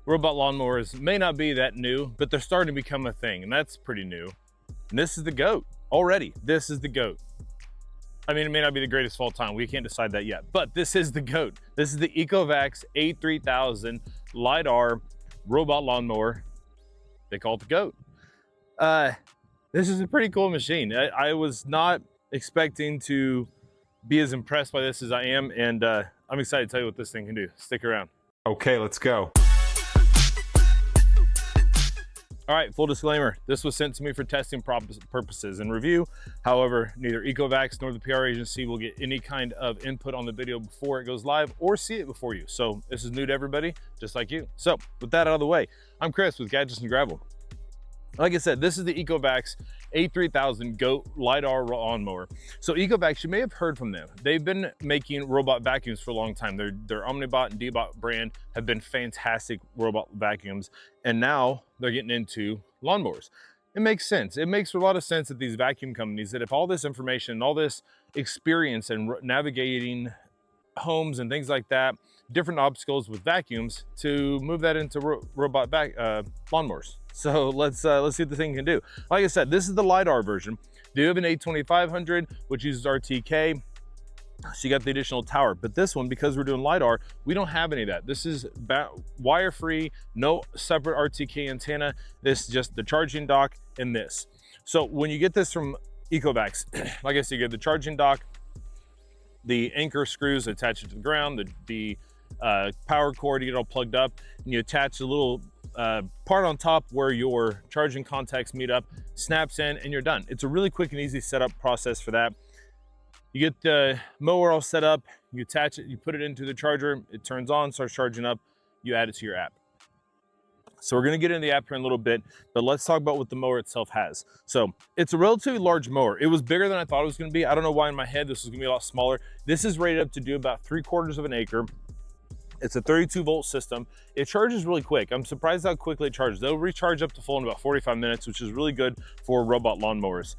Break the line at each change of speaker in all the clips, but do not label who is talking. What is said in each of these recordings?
robot lawnmowers may not be that new, but they're starting to become a thing, and that's pretty new. And this is the GOAT already. This is the GOAT. I mean, it may not be the greatest of all time. We can't decide that yet, but this is the GOAT. This is the Ecovacs A3000 LiDAR robot lawnmower. They call it the GOAT. This is a pretty cool machine. I was not expecting to be as impressed by this as I am, and I'm excited to tell you what this thing can do. Stick around.
Okay, let's go.
All right, full disclaimer, this was sent to me for testing purposes and review. However, neither Ecovacs nor the PR agency will get any kind of input on the video before it goes live or see it before you. So this is new to everybody, just like you. So with that out of the way, I'm Chris with Gadgets and Gravel. Like I said, this is the Ecovacs A3000 GOAT LiDAR lawnmower. So Ecovacs, you may have heard from them. They've been making robot vacuums for a long time. Their Omnibot and Dbot brand have been fantastic robot vacuums, and now they're getting into lawnmowers. It makes sense. It makes a lot of sense that these vacuum companies, that if all this information, all this experience and navigating homes and things like that, different obstacles with vacuums, to move that into robot lawnmowers. So let's see what the thing can do. Like I said, this is the LiDAR version. They have an A2500, which uses RTK. So you got the additional tower, but this one, because we're doing LiDAR, we don't have any of that. This is wire-free, no separate RTK antenna. This is just the charging dock and this. So when you get this from Ecovacs, like I said, you get the charging dock, the anchor screws attach it to the ground, the power cord, you get it all plugged up, and you attach a little part on top where your charging contacts meet up, snaps in, and you're done. It's a really quick and easy setup process for that. You get the mower all set up, you attach it, you put it into the charger, it turns on, starts charging up, you add it to your app. So we're gonna get into the app here in a little bit, but let's talk about what the mower itself has. So it's a relatively large mower. It was bigger than I thought it was gonna be. I don't know why in my head this was gonna be a lot smaller. This is rated up to do about 3/4 of an acre. It's a 32-volt system. It charges really quick. I'm surprised how quickly it charges. They'll recharge up to full in about 45 minutes, which is really good for robot lawnmowers.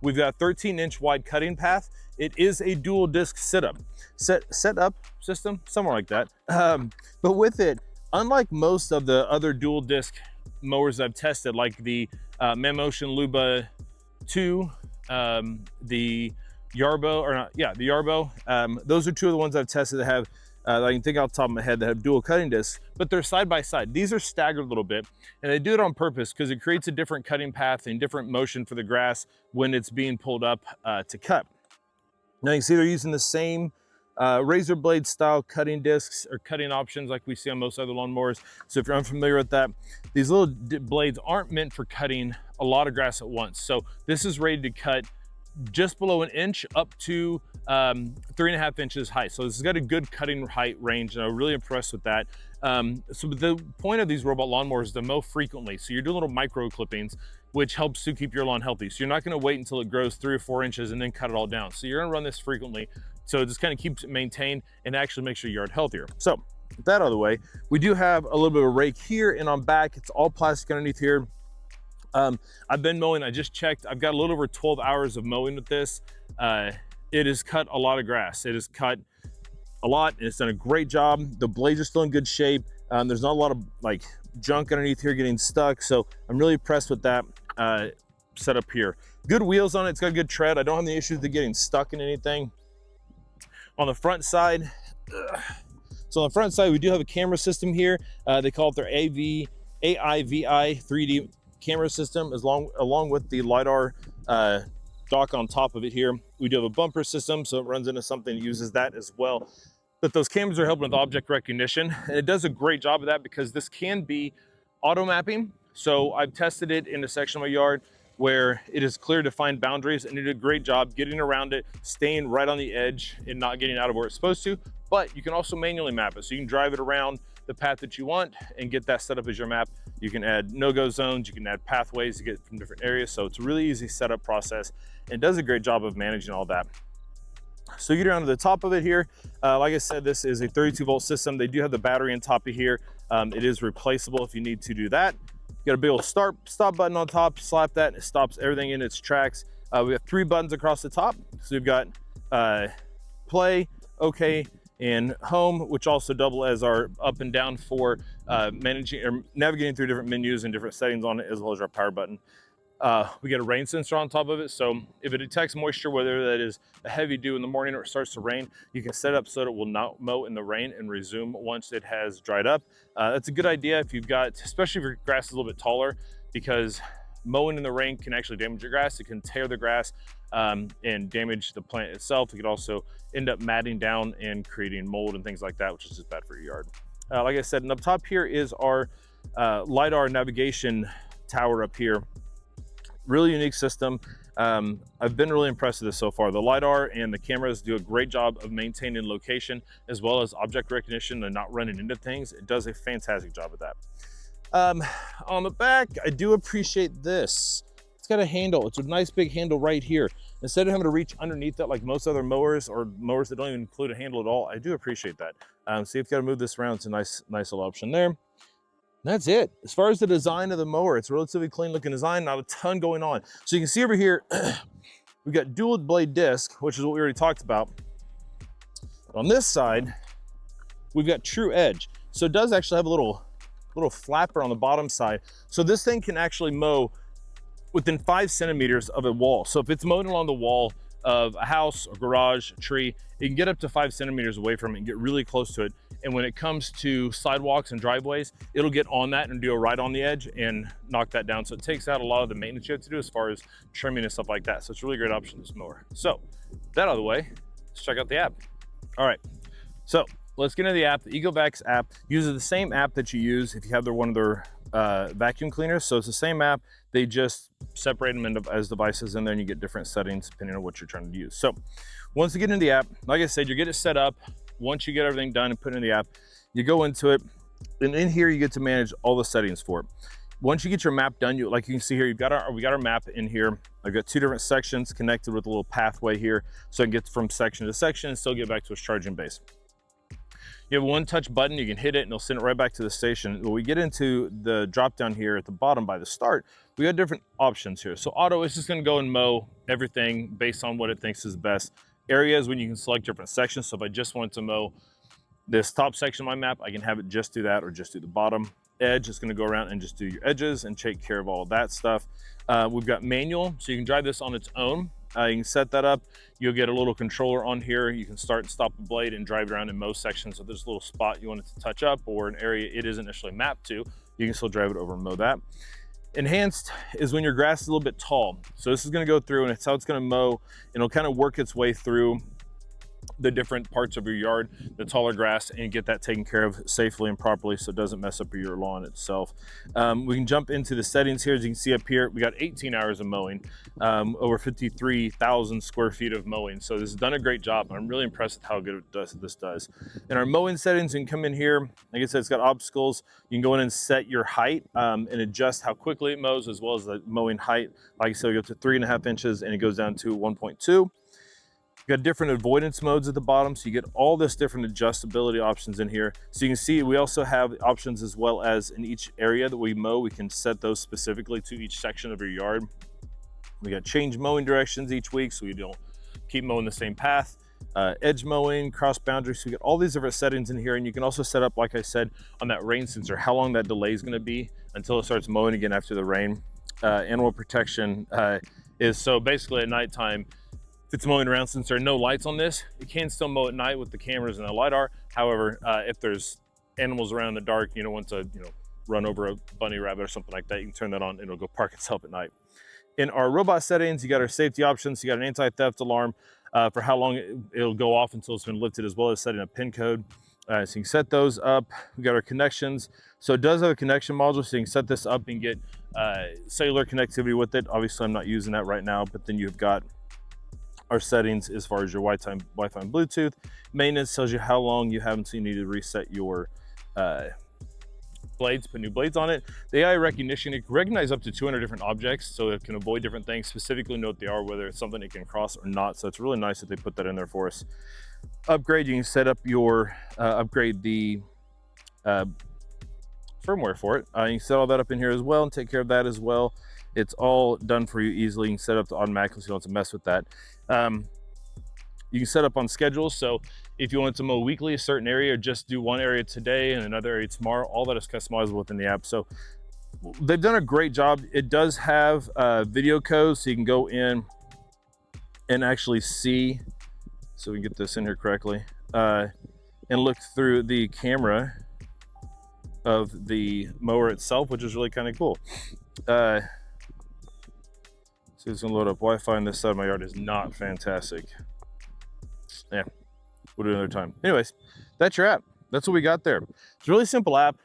We've got a 13-inch wide cutting path. It is a dual disc setup system, somewhere like that. But with it, unlike most of the other dual disc mowers I've tested, like the Mammotion Luba 2, the Yarbo, or not, yeah, the Yarbo. Those are two of the ones I've tested that have, I can think off the top of my head, that have dual cutting discs, but they're side by side. These are staggered a little bit, and they do it on purpose because it creates a different cutting path and different motion for the grass when it's being pulled up to cut. Now you can see they're using the same razor blade style cutting discs or cutting options like we see on most other lawnmowers. So if you're unfamiliar with that, these little blades aren't meant for cutting a lot of grass at once. So this is rated to cut just below an inch up to 3.5 inches high. So this has got a good cutting height range, and I'm really impressed with that. So the point of these robot lawnmowers is to mow frequently. So you're doing little micro clippings, which helps to keep your lawn healthy. So you're not gonna wait until it grows 3 or 4 inches and then cut it all down. So you're gonna run this frequently. So it just kind of keeps it maintained and actually makes your yard healthier. So with that out of the way, we do have a little bit of a rake here and on back. It's all plastic underneath here. I've been mowing, I just checked. I've got a little over 12 hours of mowing with this. It has cut a lot of grass. It has cut a lot, and it's done a great job. The blades are still in good shape. There's not a lot of like junk underneath here getting stuck. So I'm really impressed with that setup here. Good wheels on it, it's got a good tread. I don't have any issues with getting stuck in anything. On the front side, we do have a camera system here. They call it their AIVI 3D camera system, along with the LiDAR dock on top of it here. We do have a bumper system, so it runs into something that uses that as well. But those cameras are helping with object recognition, and it does a great job of that because this can be auto mapping. So I've tested it in a section of my yard where it is clear to find boundaries, and it did a great job getting around it, staying right on the edge and not getting out of where it's supposed to. But you can also manually map it. So you can drive it around the path that you want and get that set up as your map. You can add no-go zones, you can add pathways to get from different areas. So it's a really easy setup process and does a great job of managing all that. So you get around to the top of it here. Like I said, this is a 32-volt system. They do have the battery on top of here. It is replaceable if you need to do that. You got a big old stop button on top, slap that, and it stops everything in its tracks. We have 3 buttons across the top. So we've got play, okay, and home, which also double as our up and down for managing or navigating through different menus and different settings on it, as well as our power button. We get a rain sensor on top of it, so if it detects moisture, whether that is a heavy dew in the morning or it starts to rain, you can set it up so that it will not mow in the rain and resume once it has dried up. That's a good idea if you've got, especially if your grass is a little bit taller, because mowing in the rain can actually damage your grass. It can tear the grass and damage the plant itself. It could also end up matting down and creating mold and things like that, which is just bad for your yard. Like I said, and up top here is our LiDAR navigation tower up here. Really unique system. I've been really impressed with this so far. The LiDAR and the cameras do a great job of maintaining location as well as object recognition and not running into things. It does a fantastic job of that. On the back, I do appreciate this. It's got a handle. It's a nice big handle right here. Instead of having to reach underneath it like most other mowers or mowers that don't even include a handle at all, I do appreciate that. See if you got to move this around. It's a nice little option there. That's it. As far as the design of the mower, it's a relatively clean looking design, not a ton going on. So you can see over here, we've got dual blade disc, which is what we already talked about. On this side, we've got TrueEdge. So it does actually have a little flapper on the bottom side. So this thing can actually mow within 5 centimeters of a wall. So if it's mowing along the wall of a house, a garage, a tree, it can get up to 5 centimeters away from it and get really close to it. And when it comes to sidewalks and driveways, it'll get on that and do a right on the edge and knock that down. So it takes out a lot of the maintenance you have to do as far as trimming and stuff like that. So it's a really great option, this mower. So that out of the way, let's check out the app. All right, so let's get into the app. The Ecovacs app uses the same app that you use if you have one of their vacuum cleaners. So it's the same app. They just separate them into as devices, and then you get different settings depending on what you're trying to use. So once you get into the app, like I said, you get it set up. Once you get everything done and put it in the app, you go into it, and in here you get to manage all the settings for it. Once you get your map done, like you can see here, we got our map in here. I've got 2 different sections connected with a little pathway here, so I can get from section to section and still get back to its charging base. You have a one-touch button, you can hit it and it'll send it right back to the station. When we get into the drop down here at the bottom by the start, we got different options here. So auto is just gonna go and mow everything based on what it thinks is best. Areas when you can select different sections. So if I just wanted to mow this top section of my map, I can have it just do that or just do the bottom. Edge is gonna go around and just do your edges and take care of all of that stuff. We've got manual, so you can drive this on its own. You can set that up. You'll get a little controller on here. You can start and stop the blade and drive around in most sections. So there's a little spot you want it to touch up or an area it isn't initially mapped to, you can still drive it over and mow that. Enhanced is when your grass is a little bit tall. So this is gonna go through and it's how it's gonna mow, and it'll kind of work its way through the different parts of your yard, the taller grass, and get that taken care of safely and properly so it doesn't mess up your lawn itself. We can jump into the settings here. As you can see up here, we got 18 hours of mowing, over 53,000 square feet of mowing. So this has done a great job. I'm really impressed with how good this does. In our mowing settings, you can come in here. Like I said, it's got obstacles. You can go in and set your height and adjust how quickly it mows, as well as the mowing height. Like I said, we go to 3.5 inches and it goes down to 1.2. Got different avoidance modes at the bottom, so you get all this different adjustability options in here. So you can see we also have options as well as in each area that we mow, we can set those specifically to each section of your yard. We got change mowing directions each week, so you don't keep mowing the same path. Edge mowing, cross boundaries, so you get all these different settings in here, and you can also set up, like I said, on that rain sensor, how long that delay is gonna be until it starts mowing again after the rain. Animal protection is, so basically at nighttime, if it's mowing around, since there are no lights on this, it can still mow at night with the cameras and the LiDAR. However, if there's animals around in the dark, you don't want to run over a bunny rabbit or something like that, you can turn that on and it'll go park itself at night. In our robot settings, you got our safety options. You got an anti-theft alarm for how long it'll go off until it's been lifted, as well as setting a PIN code. So you can set those up. We got our connections. So it does have a connection module, so you can set this up and get cellular connectivity with it. Obviously, I'm not using that right now, but then you've got our settings as far as your Wi-Fi and Bluetooth. Maintenance tells you how long you have until you need to reset your blades, put new blades on it. The AI recognition, it can recognize up to 200 different objects, so it can avoid different things, specifically know what they are, whether it's something it can cross or not. So it's really nice that they put that in there for us. Upgrade, you can set up your, upgrade the firmware for it. You can set all that up in here as well and take care of that as well. It's all done for you easily. You can set up to automatically, so you don't have to mess with that. You You can set up on schedules. So if you want to mow weekly a certain area, or just do one area today and another area tomorrow, all that is customizable within the app. So they've done a great job. It does have video codes, so you can go in and actually see, so we can get this in here correctly, and look through the camera of the mower itself, which is really kind of cool. So it's gonna load up Wi-Fi on this side of my yard is not fantastic. Yeah, we'll do it another time. Anyways, that's your app. That's what we got there. It's a really simple app.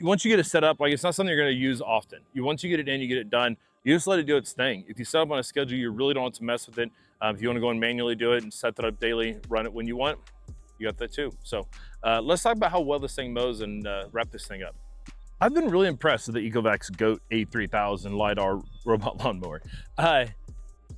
Once you get it set up, like, it's not something you're gonna use often. Once you get it in, you get it done, you just let it do its thing. If you set up on a schedule, you really don't want to mess with it. If you want to go and manually do it and set that up daily, run it when you want, you got that too. So let's talk about how well this thing mows and wrap this thing up. I've been really impressed with the Ecovacs GOAT A3000 LiDAR robot lawnmower.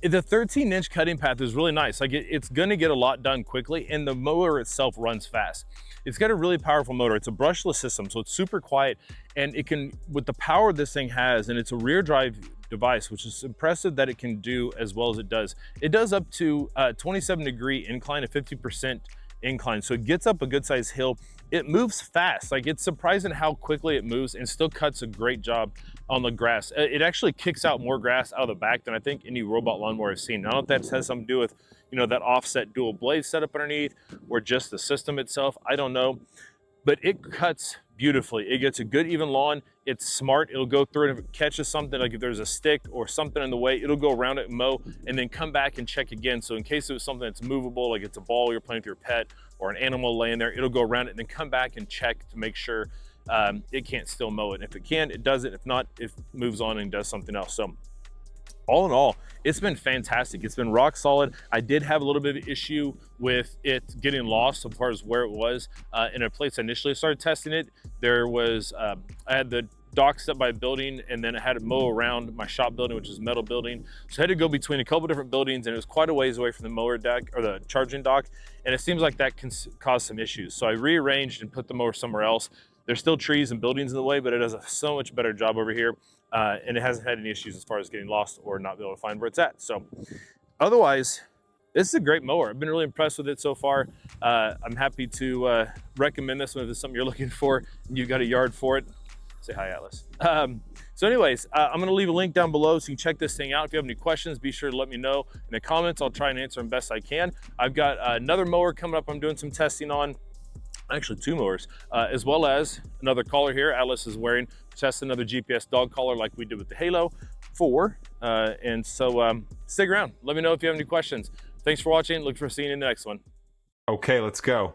The 13-inch cutting path is really nice. Like, it's gonna get a lot done quickly, and the mower itself runs fast. It's got a really powerful motor. It's a brushless system, so it's super quiet, and it can, with the power this thing has, and it's a rear drive device, which is impressive that it can do as well as it does. It does up to 27-degree incline, a 50% incline, so it gets up a good sized hill. It moves fast. Like, it's surprising how quickly it moves and still cuts a great job on the grass. It actually kicks out more grass out of the back than I think any robot lawnmower I've seen. I don't know if that has something to do with, you know, that offset dual blade setup underneath, or just the system itself. I don't know, but it cuts beautifully. It gets a good even lawn. It's smart. It'll go through it. If it catches something, like if there's a stick or something in the way, it'll go around it and mow, and then come back and check again. So in case it was something that's movable, like it's a ball you're playing with your pet or an animal laying there, it'll go around it and then come back and check to make sure it can't still mow it. And if it can, it does it. If not, it moves on and does something else. So all in all, it's been fantastic. It's been rock solid. I did have a little bit of an issue with it getting lost as far as where it was in a place I initially started testing it. There was, I had the dock set by a building, and then I had to mow around my shop building, which is a metal building. So I had to go between a couple different buildings, and it was quite a ways away from the mower deck or the charging dock. And it seems like that can cause some issues. So I rearranged and put the mower somewhere else. There's still trees and buildings in the way, but it does a so much better job over here. And it hasn't had any issues as far as getting lost or not being able to find where it's at. So otherwise, this is a great mower. I've been really impressed with it so far. I'm happy to recommend this one if it's something you're looking for and you've got a yard for it. Say hi, Atlas. So anyways, I'm gonna leave a link down below so you can check this thing out. If you have any questions, be sure to let me know in the comments. I'll try and answer them best I can. I've got another mower coming up I'm doing some testing on. Actually 2 mowers, as well as another collar here Atlas is wearing. Test another GPS dog collar like we did with the Halo 4. And so stick around. Let me know if you have any questions. Thanks for watching. Look for seeing you in the next one.
Okay, let's go.